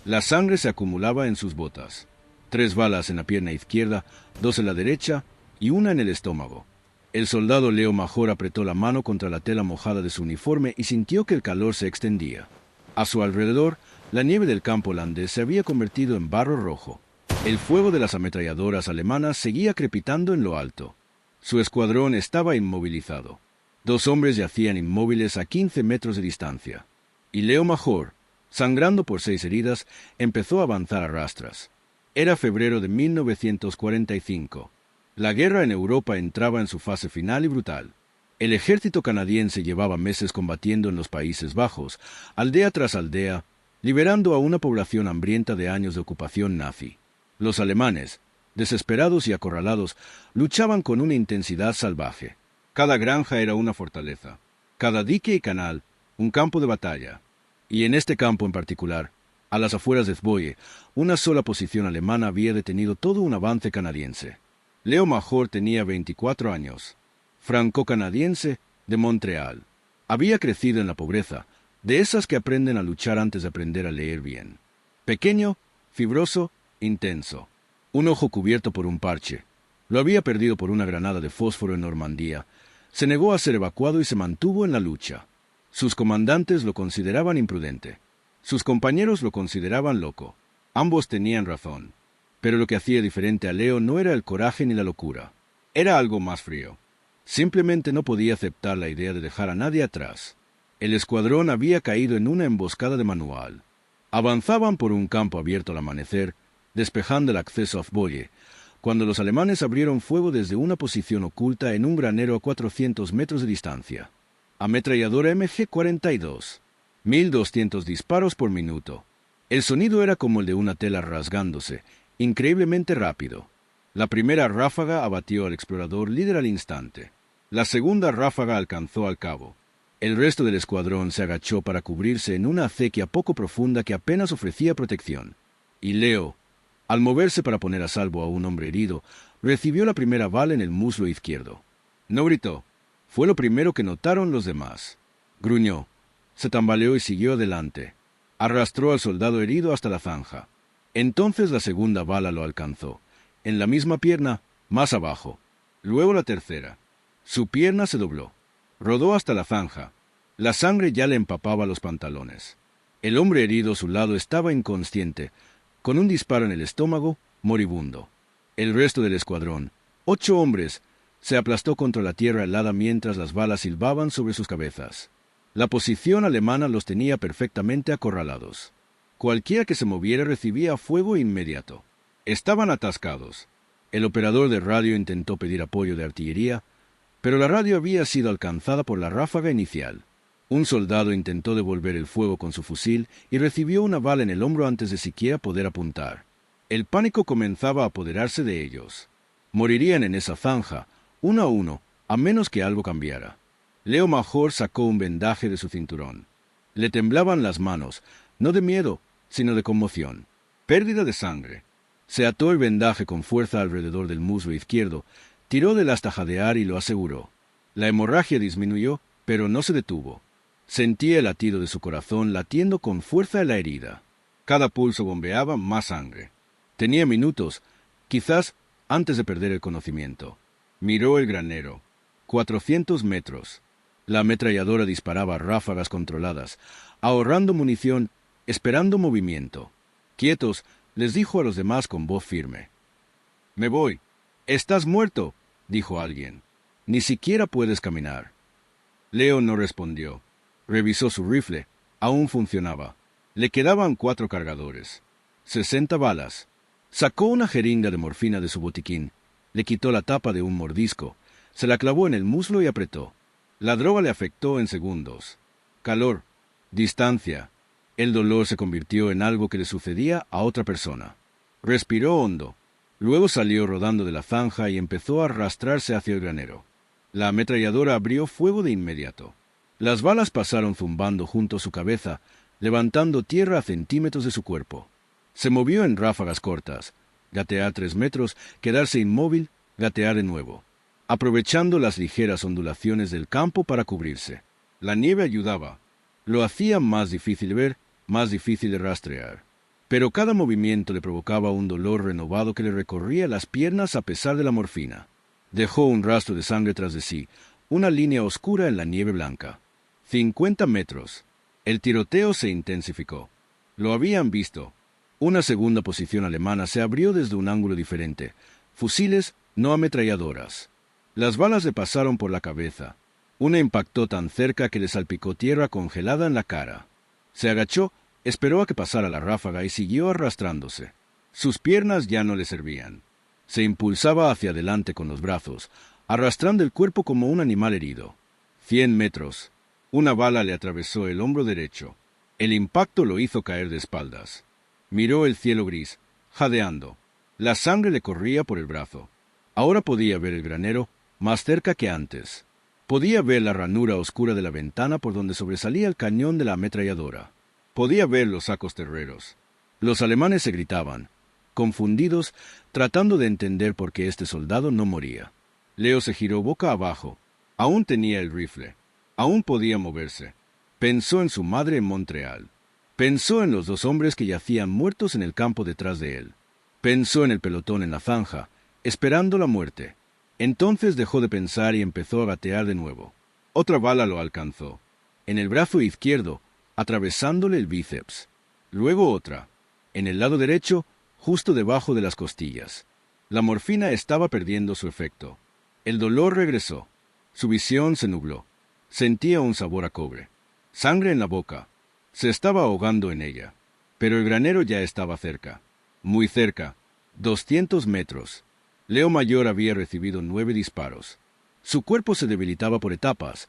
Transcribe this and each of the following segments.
La sangre se acumulaba en sus botas. 3 balas en la pierna izquierda, 2 en la derecha y una en el estómago. El soldado Leo Major apretó la mano contra la tela mojada de su uniforme y sintió que el calor se extendía. A su alrededor, la nieve del campo holandés se había convertido en barro rojo. El fuego de las ametralladoras alemanas seguía crepitando en lo alto. Su escuadrón estaba inmovilizado. 2 hombres yacían inmóviles a 15 metros de distancia. Y Leo Major, sangrando por 6 heridas, empezó a avanzar a rastras. Era febrero de 1945. La guerra en Europa entraba en su fase final y brutal. El ejército canadiense llevaba meses combatiendo en los Países Bajos, aldea tras aldea, liberando a una población hambrienta de años de ocupación nazi. Los alemanes, desesperados y acorralados, luchaban con una intensidad salvaje. Cada granja era una fortaleza, cada dique y canal un campo de batalla. Y en este campo en particular, a las afueras de Zvoje, una sola posición alemana había detenido todo un avance canadiense. Leo Major tenía 24 años, franco-canadiense de Montreal. Había crecido en la pobreza, de esas que aprenden a luchar antes de aprender a leer bien. Pequeño, fibroso, intenso. Un ojo cubierto por un parche. Lo había perdido por una granada de fósforo en Normandía. Se negó a ser evacuado y se mantuvo en la lucha. Sus comandantes lo consideraban imprudente. Sus compañeros lo consideraban loco. Ambos tenían razón. Pero lo que hacía diferente a Leo no era el coraje ni la locura. Era algo más frío. Simplemente no podía aceptar la idea de dejar a nadie atrás. El escuadrón había caído en una emboscada de manual. Avanzaban por un campo abierto al amanecer, despejando el acceso a Zvoje, cuando los alemanes abrieron fuego desde una posición oculta en un granero a 400 metros de distancia. Ametralladora MG-42. 1200 disparos por minuto. El sonido era como el de una tela rasgándose, increíblemente rápido. La primera ráfaga abatió al explorador líder al instante. La segunda ráfaga alcanzó al cabo. El resto del escuadrón se agachó para cubrirse en una acequia poco profunda que apenas ofrecía protección. Y Leo, al moverse para poner a salvo a un hombre herido, recibió la primera bala en el muslo izquierdo. No gritó. Fue lo primero que notaron los demás. Gruñó, se tambaleó y siguió adelante. Arrastró al soldado herido hasta la zanja. Entonces la segunda bala lo alcanzó, en la misma pierna, más abajo. Luego la tercera. Su pierna se dobló. Rodó hasta la zanja. La sangre ya le empapaba los pantalones. El hombre herido a su lado estaba inconsciente, con un disparo en el estómago, moribundo. El resto del escuadrón, 8 hombres, se aplastó contra la tierra helada mientras las balas silbaban sobre sus cabezas. La posición alemana los tenía perfectamente acorralados. Cualquiera que se moviera recibía fuego inmediato. Estaban atascados. El operador de radio intentó pedir apoyo de artillería, pero la radio había sido alcanzada por la ráfaga inicial. Un soldado intentó devolver el fuego con su fusil y recibió una bala en el hombro antes de siquiera poder apuntar. El pánico comenzaba a apoderarse de ellos. Morirían en esa zanja, uno a uno, a menos que algo cambiara. Leo Major sacó un vendaje de su cinturón. Le temblaban las manos, no de miedo, sino de conmoción. Pérdida de sangre. Se ató el vendaje con fuerza alrededor del muslo izquierdo, tiró del asta jadear y lo aseguró. La hemorragia disminuyó, pero no se detuvo. Sentía el latido de su corazón latiendo con fuerza en la herida. Cada pulso bombeaba más sangre. Tenía minutos, quizás antes de perder el conocimiento. Miró el granero. 400 metros. La ametralladora disparaba ráfagas controladas, ahorrando munición, esperando movimiento. Quietos, les dijo a los demás con voz firme. «Me voy». «Estás muerto», dijo alguien. «Ni siquiera puedes caminar». Leo no respondió. Revisó su rifle. Aún funcionaba. Le quedaban 4 cargadores. 60 balas. Sacó una jeringa de morfina de su botiquín. Le quitó la tapa de un mordisco. Se la clavó en el muslo y apretó. La droga le afectó en segundos. Calor. Distancia. El dolor se convirtió en algo que le sucedía a otra persona. Respiró hondo. Luego salió rodando de la zanja y empezó a arrastrarse hacia el granero. La ametralladora abrió fuego de inmediato. Las balas pasaron zumbando junto a su cabeza, levantando tierra a centímetros de su cuerpo. Se movió en ráfagas cortas, gatear 3 metros, quedarse inmóvil, gatear de nuevo, aprovechando las ligeras ondulaciones del campo para cubrirse. La nieve ayudaba. Lo hacía más difícil ver, más difícil de rastrear. pero cada movimiento le provocaba un dolor renovado que le recorría las piernas a pesar de la morfina. Dejó un rastro de sangre tras de sí, una línea oscura en la nieve blanca. 50 metros. El tiroteo se intensificó. Lo habían visto. Una segunda posición alemana se abrió desde un ángulo diferente. Fusiles, no ametralladoras. Las balas le pasaron por la cabeza. Una impactó tan cerca que le salpicó tierra congelada en la cara. Se agachó, esperó a que pasara la ráfaga y siguió arrastrándose. Sus piernas ya no le servían. Se impulsaba hacia adelante con los brazos, arrastrando el cuerpo como un animal herido. 100 metros. Una bala le atravesó el hombro derecho. El impacto lo hizo caer de espaldas. Miró el cielo gris, jadeando. La sangre le corría por el brazo. Ahora podía ver el granero, más cerca que antes. Podía ver la ranura oscura de la ventana por donde sobresalía el cañón de la ametralladora. Podía ver los sacos terreros. Los alemanes se gritaban, confundidos, tratando de entender por qué este soldado no moría. Leo se giró boca abajo. Aún tenía el rifle. Aún podía moverse. Pensó en su madre en Montreal. Pensó en los 2 hombres que yacían muertos en el campo detrás de él. Pensó en el pelotón en la zanja, esperando la muerte. Entonces dejó de pensar y empezó a gatear de nuevo. Otra bala lo alcanzó, en el brazo izquierdo, atravesándole el bíceps. Luego otra, en el lado derecho, justo debajo de las costillas. La morfina estaba perdiendo su efecto. El dolor regresó. Su visión se nubló. Sentía un sabor a cobre. Sangre en la boca. Se estaba ahogando en ella. Pero el granero ya estaba cerca. Muy cerca. 200 metros. Leo Mayor había recibido 9 disparos. Su cuerpo se debilitaba por etapas.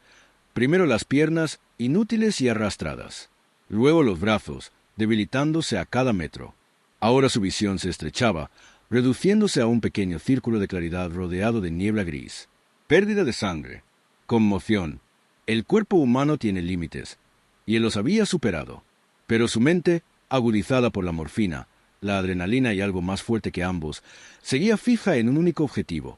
Primero las piernas, inútiles y arrastradas. Luego los brazos, debilitándose a cada metro. Ahora su visión se estrechaba, reduciéndose a un pequeño círculo de claridad rodeado de niebla gris. Pérdida de sangre. Conmoción. El cuerpo humano tiene límites, y él los había superado. Pero su mente, agudizada por la morfina, la adrenalina y algo más fuerte que ambos, seguía fija en un único objetivo: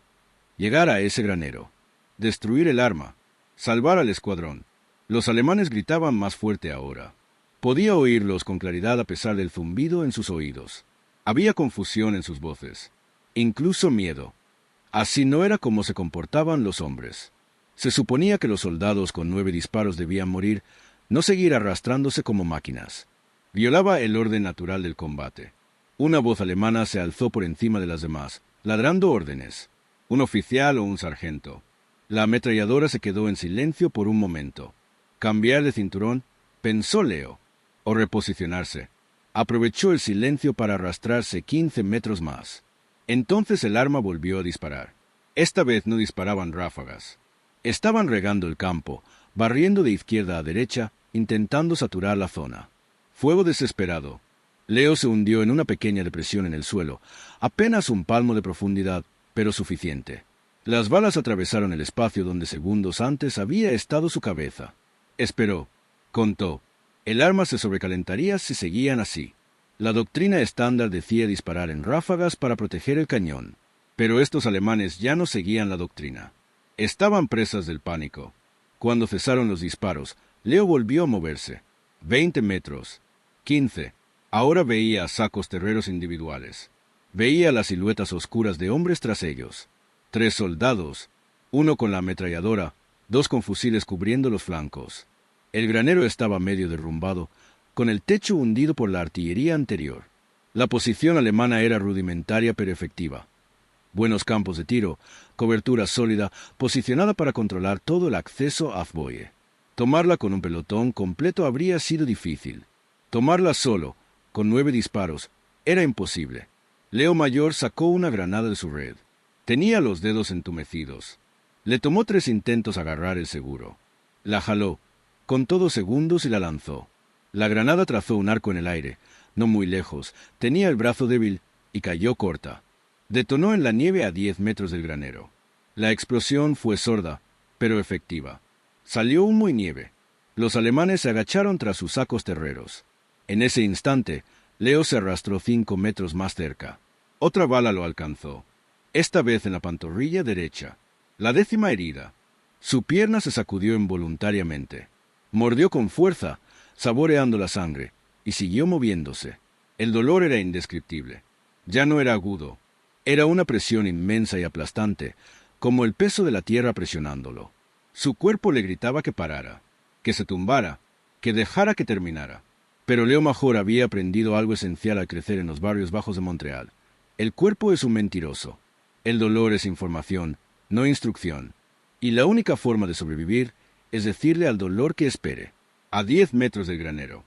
llegar a ese granero, destruir el arma, salvar al escuadrón. Los alemanes gritaban más fuerte ahora. Podía oírlos con claridad a pesar del zumbido en sus oídos. Había confusión en sus voces, incluso miedo. Así no era como se comportaban los hombres. Se suponía que los soldados con 9 disparos debían morir, no seguir arrastrándose como máquinas. Violaba el orden natural del combate. Una voz alemana se alzó por encima de las demás, ladrando órdenes. Un oficial o un sargento. La ametralladora se quedó en silencio por un momento. Cambiar de cinturón, pensó Leo, o reposicionarse. Aprovechó el silencio para arrastrarse 15 metros más. Entonces el arma volvió a disparar. Esta vez no disparaban ráfagas. Estaban regando el campo, barriendo de izquierda a derecha, intentando saturar la zona. Fuego desesperado. Leo se hundió en una pequeña depresión en el suelo, apenas un palmo de profundidad, pero suficiente. Las balas atravesaron el espacio donde segundos antes había estado su cabeza. Esperó. Contó. El arma se sobrecalentaría si seguían así. La doctrina estándar decía disparar en ráfagas para proteger el cañón. Pero estos alemanes ya no seguían la doctrina. Estaban presas del pánico. Cuando cesaron los disparos, Leo volvió a moverse. 20 metros. 15. Ahora veía sacos terreros individuales. Veía las siluetas oscuras de hombres tras ellos. 3 soldados, uno con la ametralladora, 2 con fusiles cubriendo los flancos. El granero estaba medio derrumbado, con el techo hundido por la artillería anterior. La posición alemana era rudimentaria pero efectiva. Buenos campos de tiro, cobertura sólida, posicionada para controlar todo el acceso a Azboye. Tomarla con un pelotón completo habría sido difícil. Tomarla solo, con 9 disparos, era imposible. Leo Mayor sacó una granada de su red. Tenía los dedos entumecidos. Le tomó 3 intentos agarrar el seguro. La jaló, contó 2 segundos y la lanzó. La granada trazó un arco en el aire, no muy lejos, tenía el brazo débil y cayó corta. Detonó en la nieve a 10 metros del granero. La explosión fue sorda, pero efectiva. Salió humo y nieve. Los alemanes se agacharon tras sus sacos terreros. En ese instante, Leo se arrastró 5 metros más cerca. Otra bala lo alcanzó, esta vez en la pantorrilla derecha. La 10ª herida. Su pierna se sacudió involuntariamente. Mordió con fuerza, saboreando la sangre, y siguió moviéndose. El dolor era indescriptible. Ya no era agudo. Era una presión inmensa y aplastante, como el peso de la tierra presionándolo. Su cuerpo le gritaba que parara, que se tumbara, que dejara que terminara. Pero Leo Major había aprendido algo esencial al crecer en los barrios bajos de Montreal. El cuerpo es un mentiroso. El dolor es información, no instrucción. Y la única forma de sobrevivir es decirle al dolor que espere. A 10 metros del granero.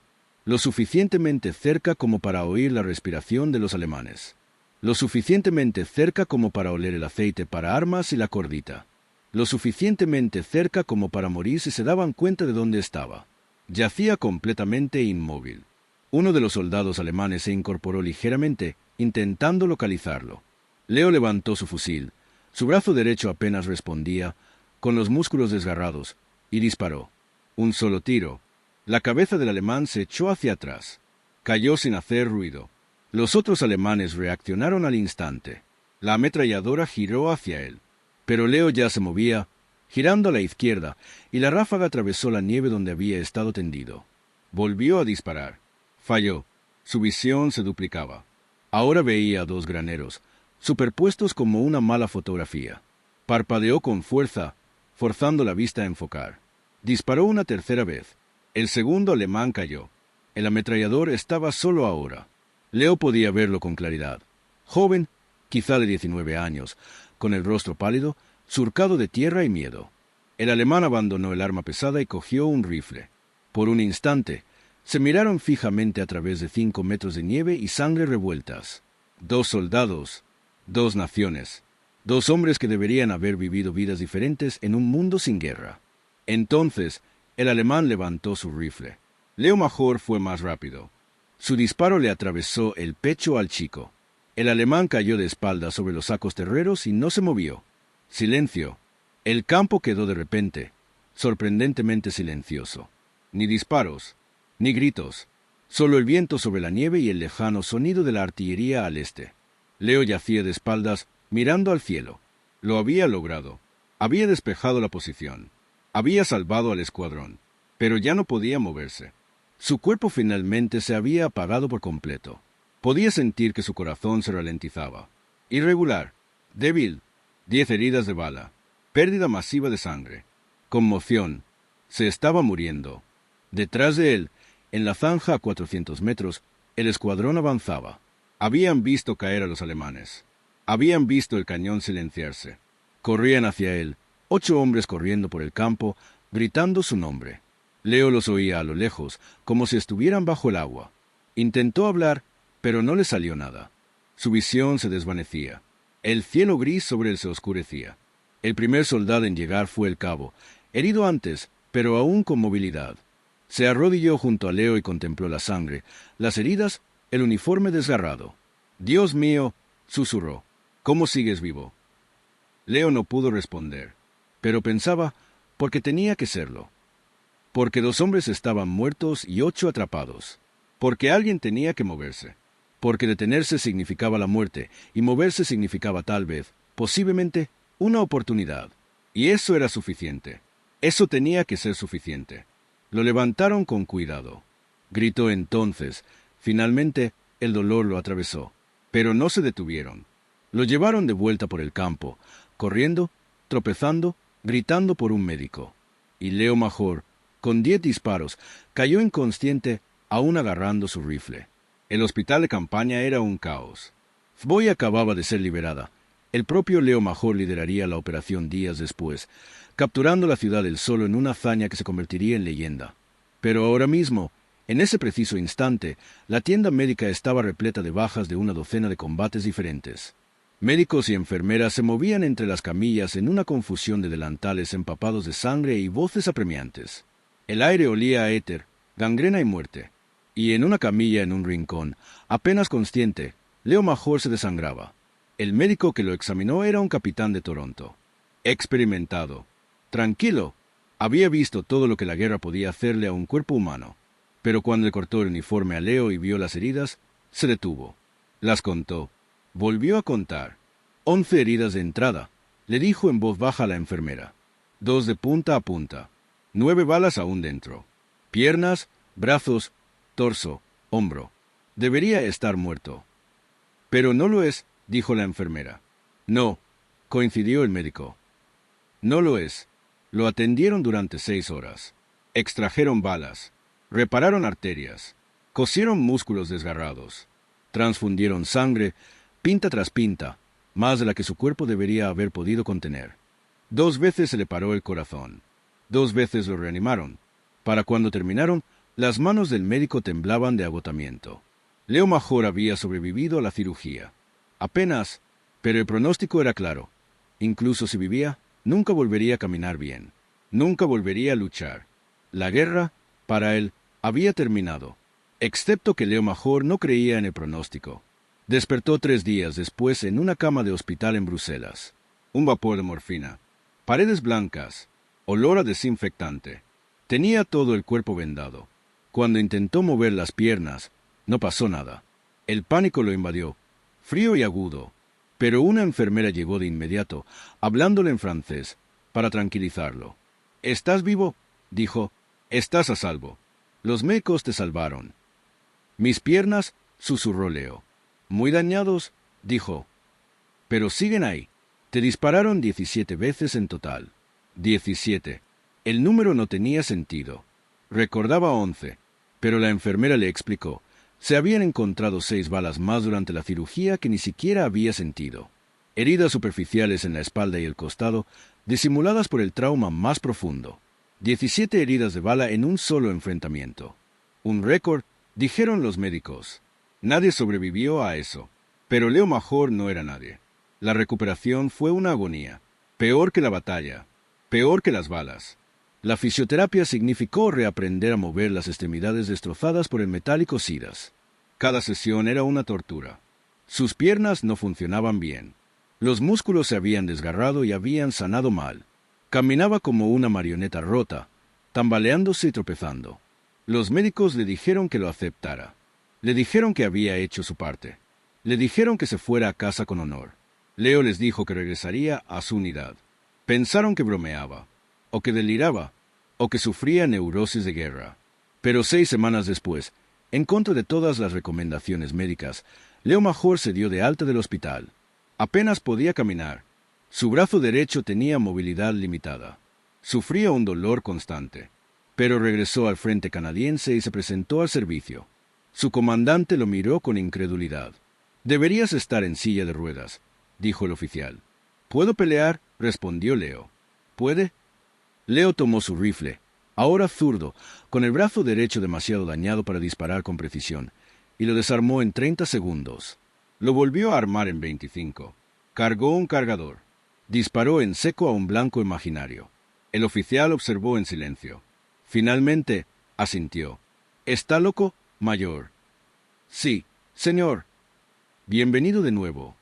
Lo suficientemente cerca como para oír la respiración de los alemanes. Lo suficientemente cerca como para oler el aceite para armas y la cordita. Lo suficientemente cerca como para morir si se daban cuenta de dónde estaba. Yacía completamente inmóvil. Uno de los soldados alemanes se incorporó ligeramente, intentando localizarlo. Leo levantó su fusil. Su brazo derecho apenas respondía, con los músculos desgarrados, y disparó. Un solo tiro. La cabeza del alemán se echó hacia atrás. Cayó sin hacer ruido. Los otros alemanes reaccionaron al instante. La ametralladora giró hacia él. Pero Leo ya se movía, girando a la izquierda, y la ráfaga atravesó la nieve donde había estado tendido. Volvió a disparar. Falló. Su visión se duplicaba. Ahora veía 2 graneros, superpuestos como una mala fotografía. Parpadeó con fuerza, forzando la vista a enfocar. Disparó una tercera vez. El segundo alemán cayó. El ametrallador estaba solo ahora. Leo podía verlo con claridad. Joven, quizá de 19 años, con el rostro pálido, surcado de tierra y miedo. El alemán abandonó el arma pesada y cogió un rifle. Por un instante, se miraron fijamente a través de 5 metros de nieve y sangre revueltas. 2 soldados, 2 naciones, 2 hombres que deberían haber vivido vidas diferentes en un mundo sin guerra. Entonces, el alemán levantó su rifle. Leo Major fue más rápido. Su disparo le atravesó el pecho al chico. El alemán cayó de espaldas sobre los sacos terreros y no se movió. Silencio. El campo quedó de repente, sorprendentemente silencioso. Ni disparos, ni gritos. Solo el viento sobre la nieve y el lejano sonido de la artillería al este. Leo yacía de espaldas, mirando al cielo. Lo había logrado. Había despejado la posición. Había salvado al escuadrón. Pero ya no podía moverse. Su cuerpo finalmente se había apagado por completo. Podía sentir que su corazón se ralentizaba. Irregular, débil, 10 heridas de bala, pérdida masiva de sangre, conmoción. Se estaba muriendo. Detrás de él, en la zanja a 400 metros, el escuadrón avanzaba. Habían visto caer a los alemanes. Habían visto el cañón silenciarse. Corrían hacia él, 8 hombres corriendo por el campo, gritando su nombre. Leo los oía a lo lejos, como si estuvieran bajo el agua. Intentó hablar, pero no le salió nada. Su visión se desvanecía. El cielo gris sobre él se oscurecía. El primer soldado en llegar fue el cabo, herido antes, pero aún con movilidad. Se arrodilló junto a Leo y contempló la sangre, las heridas, el uniforme desgarrado. «Dios mío», susurró, «¿cómo sigues vivo?» Leo no pudo responder, pero pensaba, porque tenía que serlo. Porque 2 hombres estaban muertos y 8 atrapados. Porque alguien tenía que moverse. Porque detenerse significaba la muerte, y moverse significaba tal vez, posiblemente, una oportunidad. Y eso era suficiente. Eso tenía que ser suficiente. Lo levantaron con cuidado. Gritó entonces. Finalmente, el dolor lo atravesó. Pero no se detuvieron. Lo llevaron de vuelta por el campo, corriendo, tropezando, gritando por un médico. Y Leo Major, con 10 disparos, cayó inconsciente, aún agarrando su rifle. El hospital de campaña era un caos. Zvoy acababa de ser liberada. El propio Leo Major lideraría la operación días después, capturando la ciudad él solo en una hazaña que se convertiría en leyenda. Pero ahora mismo, en ese preciso instante, la tienda médica estaba repleta de bajas de una docena de combates diferentes. Médicos y enfermeras se movían entre las camillas en una confusión de delantales empapados de sangre y voces apremiantes. El aire olía a éter, gangrena y muerte. Y en una camilla en un rincón, apenas consciente, Leo Major se desangraba. El médico que lo examinó era un capitán de Toronto. Experimentado. Tranquilo. Había visto todo lo que la guerra podía hacerle a un cuerpo humano. Pero cuando le cortó el uniforme a Leo y vio las heridas, se detuvo. Las contó. Volvió a contar. 11 heridas de entrada, le dijo en voz baja a la enfermera. 2 de punta a punta. 9 balas aún dentro. Piernas, brazos, torso, hombro. Debería estar muerto. Pero no lo es, dijo la enfermera. No, coincidió el médico. No lo es. Lo atendieron durante 6 horas. Extrajeron balas, repararon arterias, cosieron músculos desgarrados, transfundieron sangre, pinta tras pinta, más de la que su cuerpo debería haber podido contener. 2 veces se le paró el corazón. 2 veces lo reanimaron. Para cuando terminaron, las manos del médico temblaban de agotamiento. Leo Major había sobrevivido a la cirugía. Apenas, pero el pronóstico era claro. Incluso si vivía, nunca volvería a caminar bien. Nunca volvería a luchar. La guerra, para él, había terminado. Excepto que Leo Major no creía en el pronóstico. Despertó 3 días después en una cama de hospital en Bruselas. Un vapor de morfina. Paredes blancas. Olor a desinfectante. Tenía todo el cuerpo vendado. Cuando intentó mover las piernas, no pasó nada. El pánico lo invadió, frío y agudo. Pero una enfermera llegó de inmediato, hablándole en francés, para tranquilizarlo. «¿Estás vivo?», dijo. «Estás a salvo. Los médicos te salvaron». «Mis piernas», susurró Leo. «Muy dañados», dijo. «Pero siguen ahí. Te dispararon 17 veces en total». 17. El número no tenía sentido. Recordaba 11, pero la enfermera le explicó. Se habían encontrado 6 balas más durante la cirugía que ni siquiera había sentido. Heridas superficiales en la espalda y el costado, disimuladas por el trauma más profundo. 17 heridas de bala en un solo enfrentamiento. Un récord, dijeron los médicos. Nadie sobrevivió a eso. Pero Leo Major no era nadie. La recuperación fue una agonía. Peor que la batalla. Peor que las balas. La fisioterapia significó reaprender a mover las extremidades destrozadas por el metal y cosidas. Cada sesión era una tortura. Sus piernas no funcionaban bien. Los músculos se habían desgarrado y habían sanado mal. Caminaba como una marioneta rota, tambaleándose y tropezando. Los médicos le dijeron que lo aceptara. Le dijeron que había hecho su parte. Le dijeron que se fuera a casa con honor. Leo les dijo que regresaría a su unidad. Pensaron que bromeaba, o que deliraba, o que sufría neurosis de guerra. Pero 6 semanas después, en contra de todas las recomendaciones médicas, Leo Major se dio de alta del hospital. Apenas podía caminar. Su brazo derecho tenía movilidad limitada. Sufría un dolor constante. Pero regresó al frente canadiense y se presentó al servicio. Su comandante lo miró con incredulidad. «Deberías estar en silla de ruedas», dijo el oficial. «¿Puedo pelear?», respondió Leo. «¿Puede?». Leo tomó su rifle, ahora zurdo, con el brazo derecho demasiado dañado para disparar con precisión, y lo desarmó en 30 segundos. Lo volvió a armar en 25. Cargó un cargador. Disparó en seco a un blanco imaginario. El oficial observó en silencio. Finalmente, asintió. «¿Está loco, mayor?». «Sí, señor». «Bienvenido de nuevo».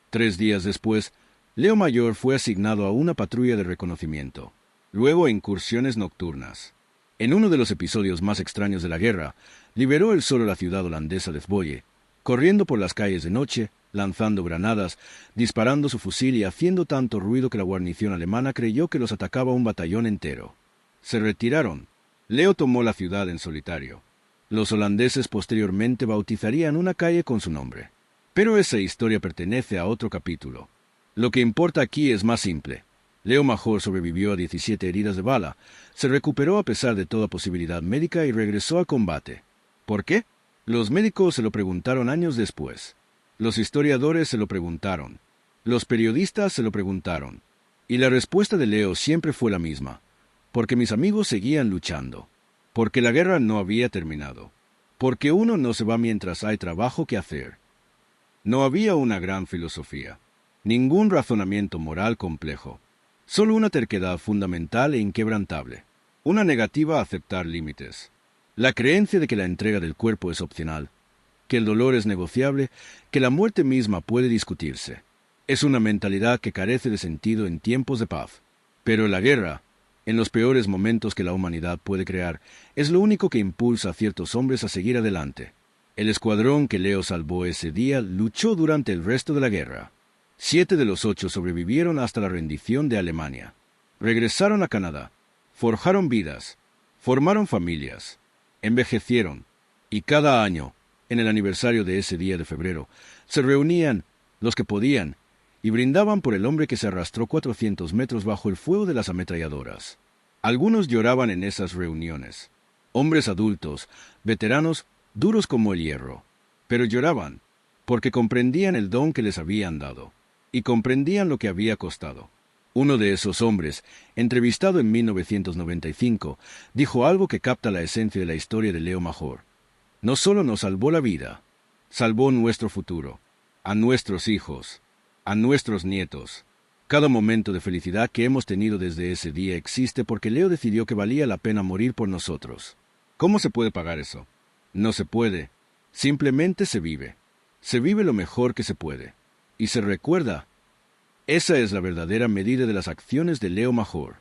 3 días después, Leo Major fue asignado a una patrulla de reconocimiento. Luego a incursiones nocturnas. En uno de los episodios más extraños de la guerra, liberó él solo la ciudad holandesa de Zwolle, corriendo por las calles de noche, lanzando granadas, disparando su fusil y haciendo tanto ruido que la guarnición alemana creyó que los atacaba un batallón entero. Se retiraron. Leo tomó la ciudad en solitario. Los holandeses posteriormente bautizarían una calle con su nombre. Pero esa historia pertenece a otro capítulo. Lo que importa aquí es más simple. Leo Major sobrevivió a 17 heridas de bala, se recuperó a pesar de toda posibilidad médica y regresó al combate. ¿Por qué? Los médicos se lo preguntaron años después. Los historiadores se lo preguntaron. Los periodistas se lo preguntaron. Y la respuesta de Leo siempre fue la misma. Porque mis amigos seguían luchando. Porque la guerra no había terminado. Porque uno no se va mientras hay trabajo que hacer. No había una gran filosofía. Ningún razonamiento moral complejo. Solo una terquedad fundamental e inquebrantable. Una negativa a aceptar límites. La creencia de que la entrega del cuerpo es opcional. Que el dolor es negociable, que la muerte misma puede discutirse. Es una mentalidad que carece de sentido en tiempos de paz. Pero la guerra, en los peores momentos que la humanidad puede crear, es lo único que impulsa a ciertos hombres a seguir adelante. El escuadrón que Leo salvó ese día luchó durante el resto de la guerra. 7 de los 8 sobrevivieron hasta la rendición de Alemania. Regresaron a Canadá, forjaron vidas, formaron familias, envejecieron, y cada año, en el aniversario de ese día de febrero, se reunían los que podían y brindaban por el hombre que se arrastró 400 metros bajo el fuego de las ametralladoras. Algunos lloraban en esas reuniones. Hombres adultos, veteranos, duros como el hierro. Pero lloraban, porque comprendían el don que les habían dado, y comprendían lo que había costado. Uno de esos hombres, entrevistado en 1995, dijo algo que capta la esencia de la historia de Leo Major. No solo nos salvó la vida, salvó nuestro futuro, a nuestros hijos, a nuestros nietos. Cada momento de felicidad que hemos tenido desde ese día existe porque Leo decidió que valía la pena morir por nosotros. ¿Cómo se puede pagar eso? No se puede. Simplemente se vive. Se vive lo mejor que se puede. Y se recuerda. Esa es la verdadera medida de las acciones de Leo Major.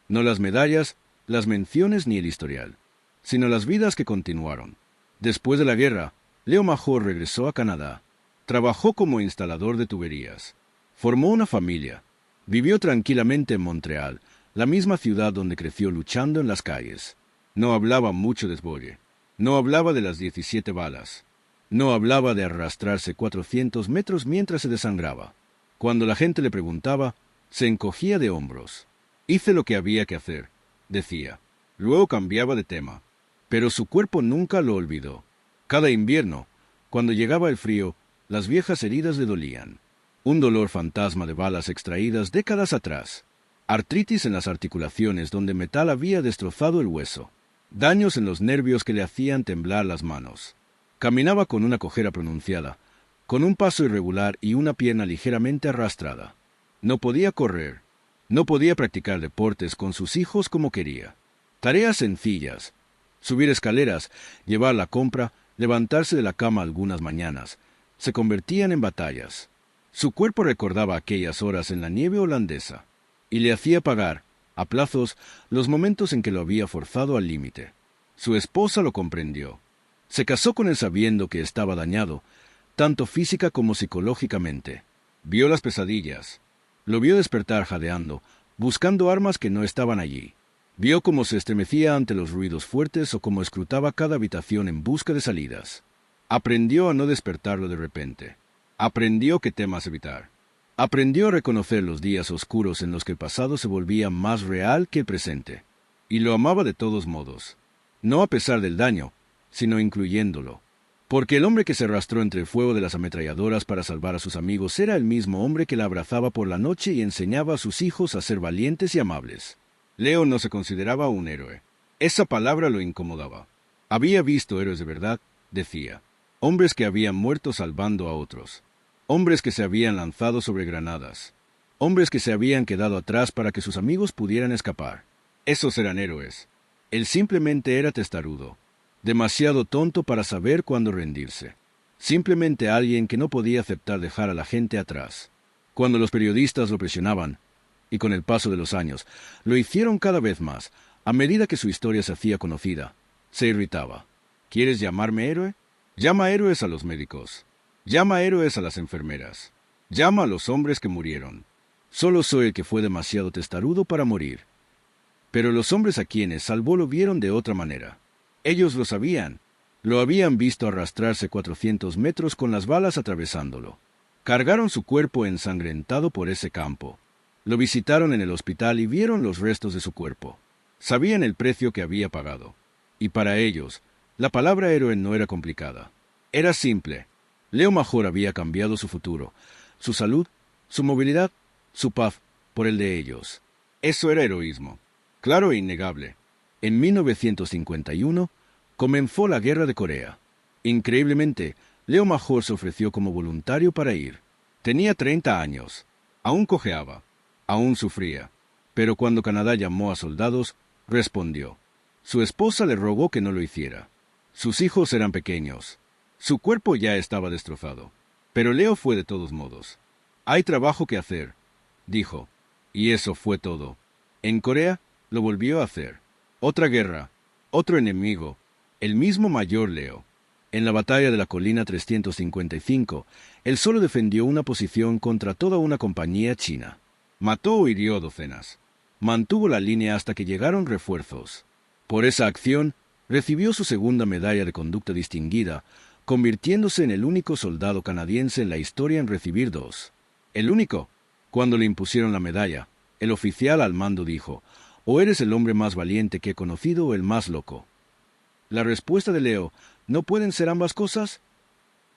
No las medallas, las menciones ni el historial, sino las vidas que continuaron. Después de la guerra, Leo Major regresó a Canadá. Trabajó como instalador de tuberías. Formó una familia. Vivió tranquilamente en Montreal, la misma ciudad donde creció luchando en las calles. No hablaba mucho de esbolle. No hablaba de las 17 balas. No hablaba de arrastrarse 400 metros mientras se desangraba. Cuando la gente le preguntaba, se encogía de hombros. Hice lo que había que hacer, decía. Luego cambiaba de tema. Pero su cuerpo nunca lo olvidó. Cada invierno, cuando llegaba el frío, las viejas heridas le dolían. Un dolor fantasma de balas extraídas décadas atrás. Artritis en las articulaciones donde metal había destrozado el hueso. Daños en los nervios que le hacían temblar las manos. Caminaba con una cojera pronunciada, con un paso irregular y una pierna ligeramente arrastrada. No podía correr. No podía practicar deportes con sus hijos como quería. Tareas sencillas. Subir escaleras, llevar la compra, levantarse de la cama algunas mañanas, se convertían en batallas. Su cuerpo recordaba aquellas horas en la nieve holandesa, y le hacía pagar, a plazos, los momentos en que lo había forzado al límite. Su esposa lo comprendió. Se casó con él sabiendo que estaba dañado, tanto física como psicológicamente. Vio las pesadillas. Lo vio despertar jadeando, buscando armas que no estaban allí. Vio cómo se estremecía ante los ruidos fuertes o cómo escrutaba cada habitación en busca de salidas. Aprendió a no despertarlo de repente. Aprendió qué temas evitar. Aprendió a reconocer los días oscuros en los que el pasado se volvía más real que el presente. Y lo amaba de todos modos. No a pesar del daño, sino incluyéndolo. Porque el hombre que se arrastró entre el fuego de las ametralladoras para salvar a sus amigos era el mismo hombre que la abrazaba por la noche y enseñaba a sus hijos a ser valientes y amables. Leo no se consideraba un héroe. Esa palabra lo incomodaba. Había visto héroes de verdad, decía. Hombres que habían muerto salvando a otros. Hombres que se habían lanzado sobre granadas. Hombres que se habían quedado atrás para que sus amigos pudieran escapar. Esos eran héroes. Él simplemente era testarudo. Demasiado tonto para saber cuándo rendirse. Simplemente alguien que no podía aceptar dejar a la gente atrás. Cuando los periodistas lo presionaban, y con el paso de los años, lo hicieron cada vez más, a medida que su historia se hacía conocida, se irritaba. ¿Quieres llamarme héroe? Llama héroes a los médicos. Llama héroes a las enfermeras. Llama a los hombres que murieron. Solo soy el que fue demasiado testarudo para morir. Pero los hombres a quienes salvó lo vieron de otra manera. Ellos lo sabían. Lo habían visto arrastrarse 400 metros con las balas atravesándolo. Cargaron su cuerpo ensangrentado por ese campo. Lo visitaron en el hospital y vieron los restos de su cuerpo. Sabían el precio que había pagado. Y para ellos, la palabra héroe no era complicada. Era simple. Leo Major había cambiado su futuro, su salud, su movilidad, su paz, por el de ellos. Eso era heroísmo. Claro e innegable. En 1951 comenzó la Guerra de Corea. Increíblemente, Leo Major se ofreció como voluntario para ir. Tenía 30 años. Aún cojeaba. Aún sufría. Pero cuando Canadá llamó a soldados, respondió. Su esposa le rogó que no lo hiciera. Sus hijos eran pequeños. Su cuerpo ya estaba destrozado. Pero Leo fue de todos modos. Hay trabajo que hacer, dijo. Y eso fue todo. En Corea lo volvió a hacer. Otra guerra, otro enemigo, el mismo mayor Leo. En la batalla de la colina 355, él solo defendió una posición contra toda una compañía china. Mató o hirió docenas. Mantuvo la línea hasta que llegaron refuerzos. Por esa acción, recibió su segunda medalla de conducta distinguida convirtiéndose en el único soldado canadiense en la historia en recibir dos. El único. Cuando le impusieron la medalla, el oficial al mando dijo: «O eres el hombre más valiente que he conocido o el más loco». La respuesta de Leo: «¿No pueden ser ambas cosas?».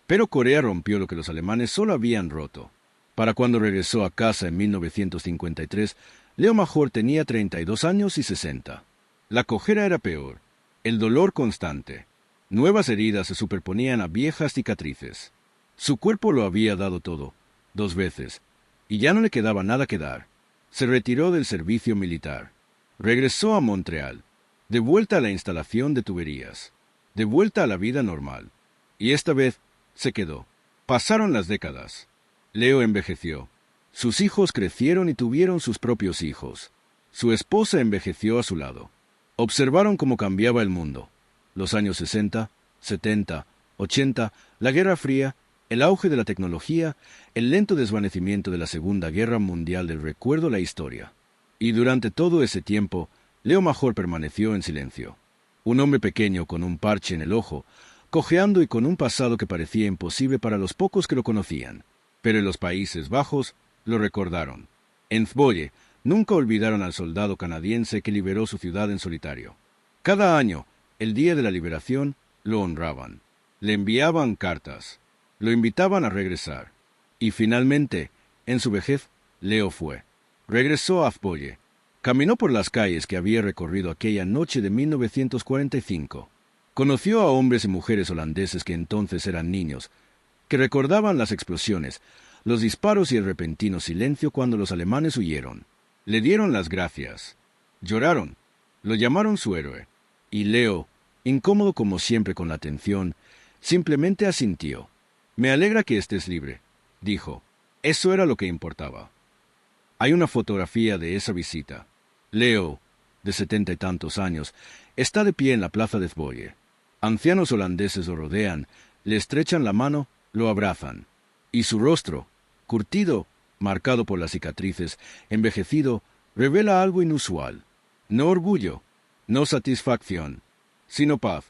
Pero Corea rompió lo que los alemanes solo habían roto. Para cuando regresó a casa en 1953, Leo Major tenía 32 años y 60. La cojera era peor, el dolor constante. Nuevas heridas se superponían a viejas cicatrices. Su cuerpo lo había dado todo, 2 veces, y ya no le quedaba nada que dar. Se retiró del servicio militar. Regresó a Montreal, de vuelta a la instalación de tuberías, de vuelta a la vida normal. Y esta vez se quedó. Pasaron las décadas. Leo envejeció. Sus hijos crecieron y tuvieron sus propios hijos. Su esposa envejeció a su lado. Observaron cómo cambiaba el mundo. Los años 60, 70, 80, la Guerra Fría, el auge de la tecnología, el lento desvanecimiento de la Segunda Guerra Mundial del recuerdo a la historia. Y durante todo ese tiempo, Leo Major permaneció en silencio. Un hombre pequeño con un parche en el ojo, cojeando y con un pasado que parecía imposible para los pocos que lo conocían. Pero en los Países Bajos lo recordaron. En Zvolle nunca olvidaron al soldado canadiense que liberó su ciudad en solitario. Cada año, el día de la liberación, lo honraban. Le enviaban cartas. Lo invitaban a regresar. Y finalmente, en su vejez, Leo fue. Regresó a Zvolle. Caminó por las calles que había recorrido aquella noche de 1945. Conoció a hombres y mujeres holandeses que entonces eran niños, que recordaban las explosiones, los disparos y el repentino silencio cuando los alemanes huyeron. Le dieron las gracias. Lloraron. Lo llamaron su héroe. Y Leo, incómodo como siempre con la atención, simplemente asintió. «Me alegra que estés libre», dijo. Eso era lo que importaba. Hay una fotografía de esa visita. Leo, de 70 y tantos años, está de pie en la plaza de Zvolle. Ancianos holandeses lo rodean, le estrechan la mano, lo abrazan. Y su rostro, curtido, marcado por las cicatrices, envejecido, revela algo inusual. No orgullo, no satisfacción, sino paz.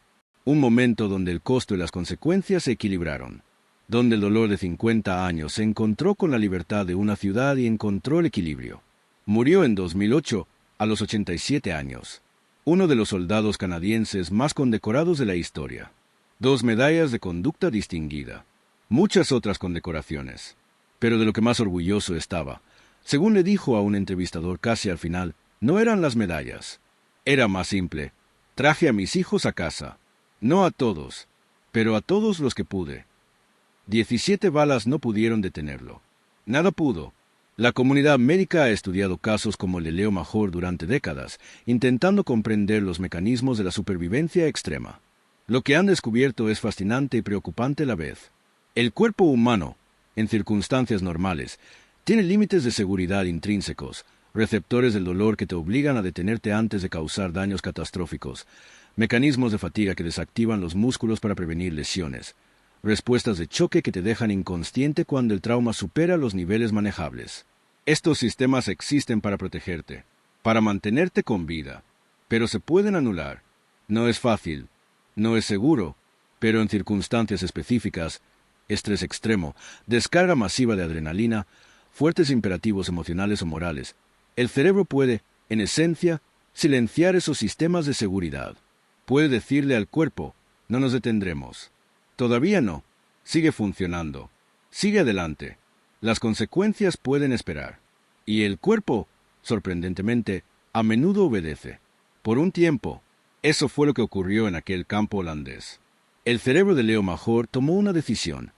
Un momento donde el costo y las consecuencias se equilibraron. Donde el dolor de 50 años se encontró con la libertad de una ciudad y encontró el equilibrio. Murió en 2008, a los 87 años. Uno de los soldados canadienses más condecorados de la historia. 2 medallas de conducta distinguida. Muchas otras condecoraciones. Pero de lo que más orgulloso estaba, según le dijo a un entrevistador casi al final, no eran las medallas. Era más simple. Traje a mis hijos a casa. No a todos, pero a todos los que pude. 17 balas no pudieron detenerlo. Nada pudo. La comunidad médica ha estudiado casos como el de Leo Major durante décadas, intentando comprender los mecanismos de la supervivencia extrema. Lo que han descubierto es fascinante y preocupante a la vez. El cuerpo humano, en circunstancias normales, tiene límites de seguridad intrínsecos, receptores del dolor que te obligan a detenerte antes de causar daños catastróficos, mecanismos de fatiga que desactivan los músculos para prevenir lesiones, respuestas de choque que te dejan inconsciente cuando el trauma supera los niveles manejables. Estos sistemas existen para protegerte, para mantenerte con vida, pero se pueden anular. No es fácil, no es seguro, pero en circunstancias específicas, estrés extremo, descarga masiva de adrenalina, fuertes imperativos emocionales o morales, el cerebro puede, en esencia, silenciar esos sistemas de seguridad. Puede decirle al cuerpo, no nos detendremos. Todavía no. Sigue funcionando. Sigue adelante. Las consecuencias pueden esperar. Y el cuerpo, sorprendentemente, a menudo obedece. Por un tiempo, eso fue lo que ocurrió en aquel campo holandés. El cerebro de Leo Major tomó una decisión.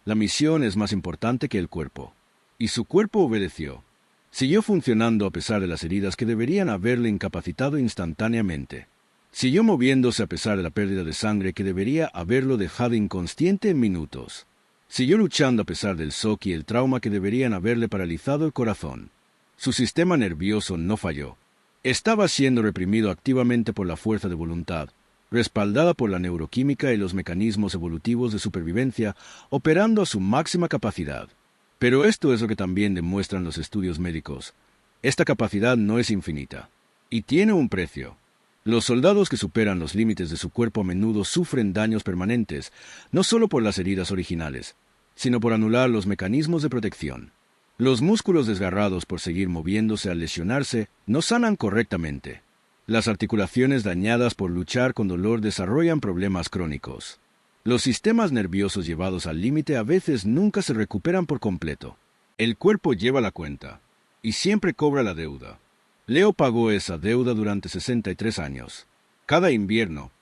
La misión es más importante que el cuerpo. Y su cuerpo obedeció. Siguió funcionando a pesar de las heridas que deberían haberle incapacitado instantáneamente. Siguió moviéndose a pesar de la pérdida de sangre que debería haberlo dejado inconsciente en minutos. Siguió luchando a pesar del shock y el trauma que deberían haberle paralizado el corazón. Su sistema nervioso no falló. Estaba siendo reprimido activamente por la fuerza de voluntad, respaldada por la neuroquímica y los mecanismos evolutivos de supervivencia, operando a su máxima capacidad. Pero esto es lo que también demuestran los estudios médicos. Esta capacidad no es infinita. Y tiene un precio. Los soldados que superan los límites de su cuerpo a menudo sufren daños permanentes, no solo por las heridas originales, sino por anular los mecanismos de protección. Los músculos desgarrados por seguir moviéndose al lesionarse no sanan correctamente. Las articulaciones dañadas por luchar con dolor desarrollan problemas crónicos. Los sistemas nerviosos llevados al límite a veces nunca se recuperan por completo. El cuerpo lleva la cuenta, y siempre cobra la deuda. Leo pagó esa deuda durante 63 años. Cada invierno,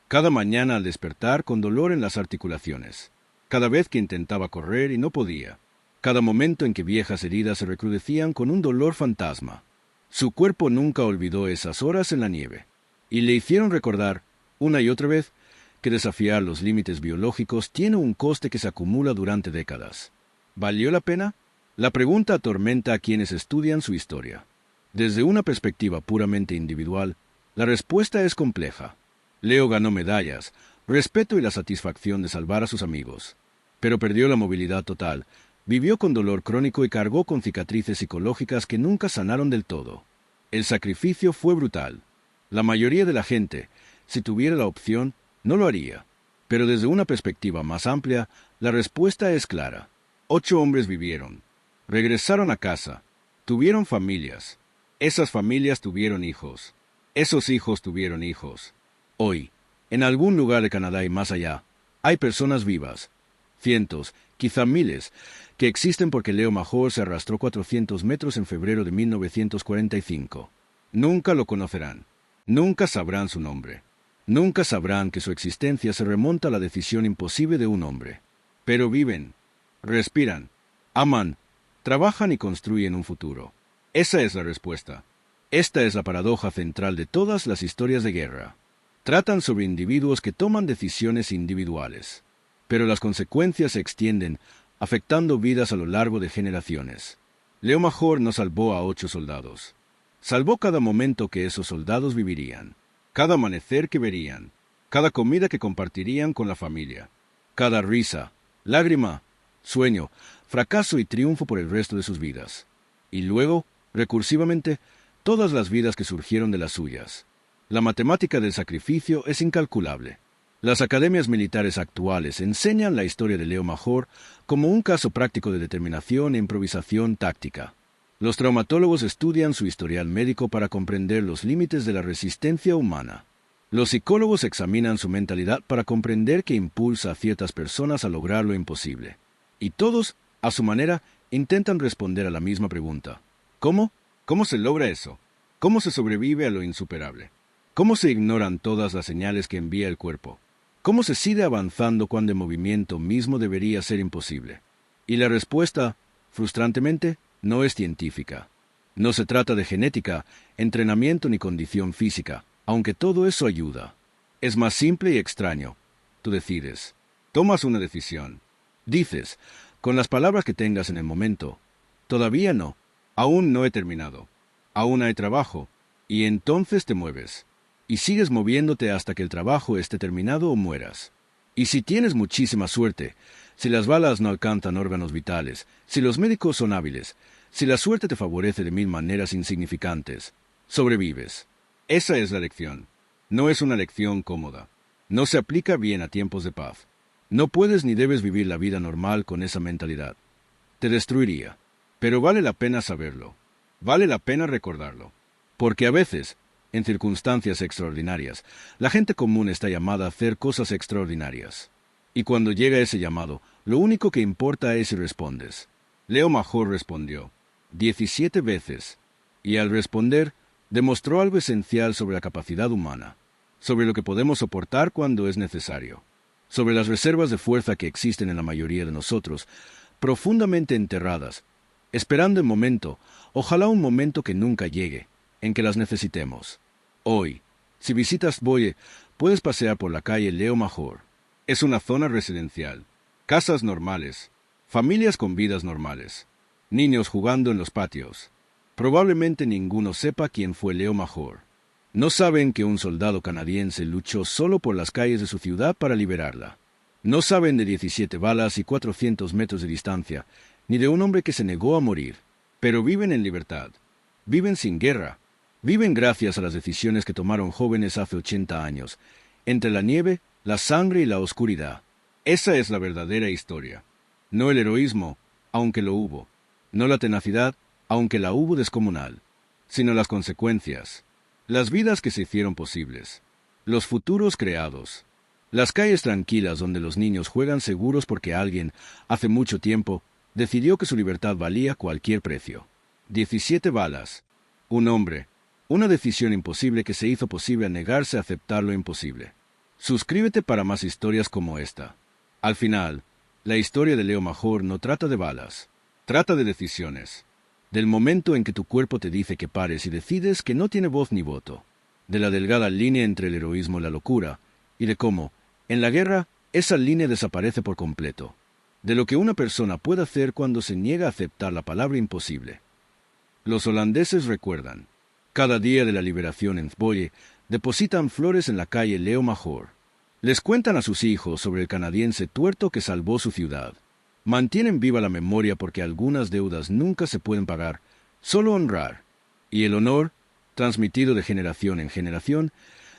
cada mañana al despertar con dolor en las articulaciones. Cada vez que intentaba correr y no podía. Cada momento en que viejas heridas se recrudecían con un dolor fantasma. Su cuerpo nunca olvidó esas horas en la nieve. Y le hicieron recordar, una y otra vez, que desafiar los límites biológicos tiene un coste que se acumula durante décadas. ¿Valió la pena? La pregunta atormenta a quienes estudian su historia. Desde una perspectiva puramente individual, la respuesta es compleja. Leo ganó medallas, respeto y la satisfacción de salvar a sus amigos. Pero perdió la movilidad total, vivió con dolor crónico y cargó con cicatrices psicológicas que nunca sanaron del todo. El sacrificio fue brutal. La mayoría de la gente, si tuviera la opción, no lo haría. Pero desde una perspectiva más amplia, la respuesta es clara. 8 hombres vivieron. Regresaron a casa. Tuvieron familias. Esas familias tuvieron hijos. Esos hijos tuvieron hijos. Hoy, en algún lugar de Canadá y más allá, hay personas vivas. Cientos, quizá miles, que existen porque Leo Major se arrastró 400 metros en febrero de 1945. Nunca lo conocerán. Nunca sabrán su nombre. Nunca sabrán que su existencia se remonta a la decisión imposible de un hombre. Pero viven, respiran, aman, trabajan y construyen un futuro. Esa es la respuesta. Esta es la paradoja central de todas las historias de guerra. Tratan sobre individuos que toman decisiones individuales, pero las consecuencias se extienden, afectando vidas a lo largo de generaciones. Leo Major no salvó a 8 soldados. Salvó cada momento que esos soldados vivirían, cada amanecer que verían, cada comida que compartirían con la familia, cada risa, lágrima, sueño, fracaso y triunfo por el resto de sus vidas. Y luego, recursivamente, todas las vidas que surgieron de las suyas. La matemática del sacrificio es incalculable. Las academias militares actuales enseñan la historia de Leo Major como un caso práctico de determinación e improvisación táctica. Los traumatólogos estudian su historial médico para comprender los límites de la resistencia humana. Los psicólogos examinan su mentalidad para comprender qué impulsa a ciertas personas a lograr lo imposible. Y todos, a su manera, intentan responder a la misma pregunta. ¿Cómo? ¿Cómo se logra eso? ¿Cómo se sobrevive a lo insuperable? ¿Cómo se ignoran todas las señales que envía el cuerpo? ¿Cómo se sigue avanzando cuando el movimiento mismo debería ser imposible? Y la respuesta, frustrantemente, no es científica. No se trata de genética, entrenamiento ni condición física, aunque todo eso ayuda. Es más simple y extraño. Tú decides. Tomas una decisión. Dices, con las palabras que tengas en el momento, todavía no, aún no he terminado, aún hay trabajo, y entonces te mueves. Y sigues moviéndote hasta que el trabajo esté terminado o mueras. Y si tienes muchísima suerte, si las balas no alcanzan órganos vitales, si los médicos son hábiles, si la suerte te favorece de 1000 maneras insignificantes, sobrevives. Esa es la lección. No es una lección cómoda. No se aplica bien a tiempos de paz. No puedes ni debes vivir la vida normal con esa mentalidad. Te destruiría. Pero vale la pena saberlo. Vale la pena recordarlo. Porque a veces, en circunstancias extraordinarias, la gente común está llamada a hacer cosas extraordinarias. Y cuando llega ese llamado, lo único que importa es si respondes. Leo Major respondió 17 veces, y al responder, demostró algo esencial sobre la capacidad humana, sobre lo que podemos soportar cuando es necesario, sobre las reservas de fuerza que existen en la mayoría de nosotros, profundamente enterradas, esperando el momento, ojalá un momento que nunca llegue, en que las necesitemos. Hoy, si visitas Boye, puedes pasear por la calle Leo Major. Es una zona residencial, casas normales, familias con vidas normales, niños jugando en los patios. Probablemente ninguno sepa quién fue Leo Major. No saben que un soldado canadiense luchó solo por las calles de su ciudad para liberarla. No saben de 17 balas y 400 metros de distancia, ni de un hombre que se negó a morir. Pero viven en libertad. Viven sin guerra. Viven gracias a las decisiones que tomaron jóvenes hace 80 años, entre la nieve, la sangre y la oscuridad. Esa es la verdadera historia. No el heroísmo, aunque lo hubo. No la tenacidad, aunque la hubo descomunal. Sino las consecuencias. Las vidas que se hicieron posibles. Los futuros creados. Las calles tranquilas donde los niños juegan seguros porque alguien, hace mucho tiempo, decidió que su libertad valía cualquier precio. 17 balas. Un hombre. Una decisión imposible que se hizo posible al negarse a aceptar lo imposible. Suscríbete para más historias como esta. Al final, la historia de Leo Major no trata de balas. Trata de decisiones. Del momento en que tu cuerpo te dice que pares y decides que no tiene voz ni voto. De la delgada línea entre el heroísmo y la locura. Y de cómo, en la guerra, esa línea desaparece por completo. De lo que una persona puede hacer cuando se niega a aceptar la palabra imposible. Los holandeses recuerdan. Cada día de la liberación en Zwolle, depositan flores en la calle Leo Major. Les cuentan a sus hijos sobre el canadiense tuerto que salvó su ciudad. Mantienen viva la memoria porque algunas deudas nunca se pueden pagar, solo honrar. Y el honor, transmitido de generación en generación,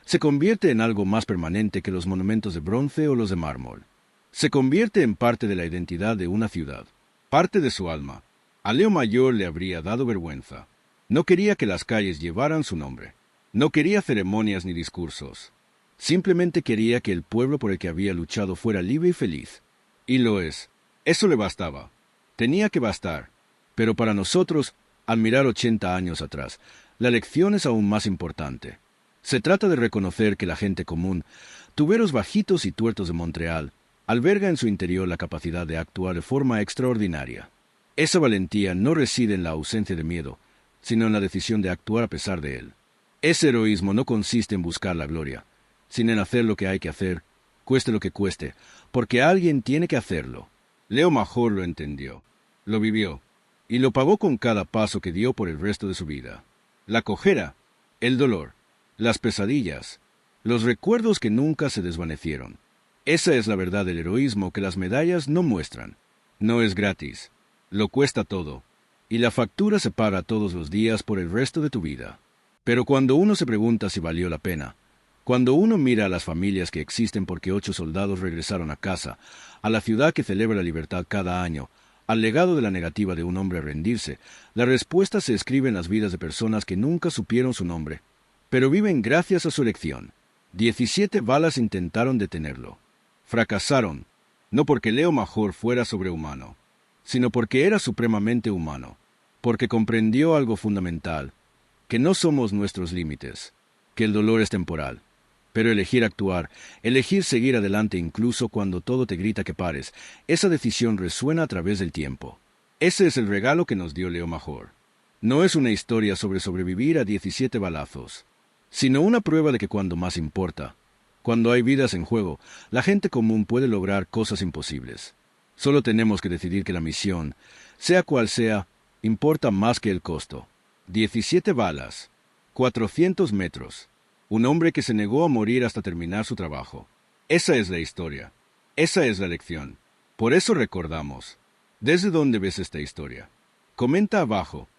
se convierte en algo más permanente que los monumentos de bronce o los de mármol. Se convierte en parte de la identidad de una ciudad, parte de su alma. A Leo Major le habría dado vergüenza. No quería que las calles llevaran su nombre. No quería ceremonias ni discursos. Simplemente quería que el pueblo por el que había luchado fuera libre y feliz. Y lo es. Eso le bastaba. Tenía que bastar. Pero para nosotros, al mirar 80 años atrás, la lección es aún más importante. Se trata de reconocer que la gente común, tuberos bajitos y tuertos de Montreal, alberga en su interior la capacidad de actuar de forma extraordinaria. Esa valentía no reside en la ausencia de miedo, sino en la decisión de actuar a pesar de él. Ese heroísmo no consiste en buscar la gloria, sino en hacer lo que hay que hacer, cueste lo que cueste, porque alguien tiene que hacerlo. Leo Major lo entendió, lo vivió, y lo pagó con cada paso que dio por el resto de su vida. La cojera, el dolor, las pesadillas, los recuerdos que nunca se desvanecieron. Esa es la verdad del heroísmo que las medallas no muestran. No es gratis, lo cuesta todo. Y la factura se paga todos los días por el resto de tu vida. Pero cuando uno se pregunta si valió la pena, cuando uno mira a las familias que existen porque 8 soldados regresaron a casa, a la ciudad que celebra la libertad cada año, al legado de la negativa de un hombre a rendirse, la respuesta se escribe en las vidas de personas que nunca supieron su nombre, pero viven gracias a su elección. 17 balas intentaron detenerlo. Fracasaron, no porque Leo Major fuera sobrehumano, sino porque era supremamente humano, porque comprendió algo fundamental, que no somos nuestros límites, que el dolor es temporal, pero elegir actuar, elegir seguir adelante incluso cuando todo te grita que pares, esa decisión resuena a través del tiempo. Ese es el regalo que nos dio Leo Major. No es una historia sobre sobrevivir a 17 balazos, sino una prueba de que cuando más importa, cuando hay vidas en juego, la gente común puede lograr cosas imposibles. Solo tenemos que decidir que la misión, sea cual sea, importa más que el costo. 17 balas, 400 metros. Un hombre que se negó a morir hasta terminar su trabajo. Esa es la historia. Esa es la lección. Por eso recordamos. ¿Desde dónde ves esta historia? Comenta abajo.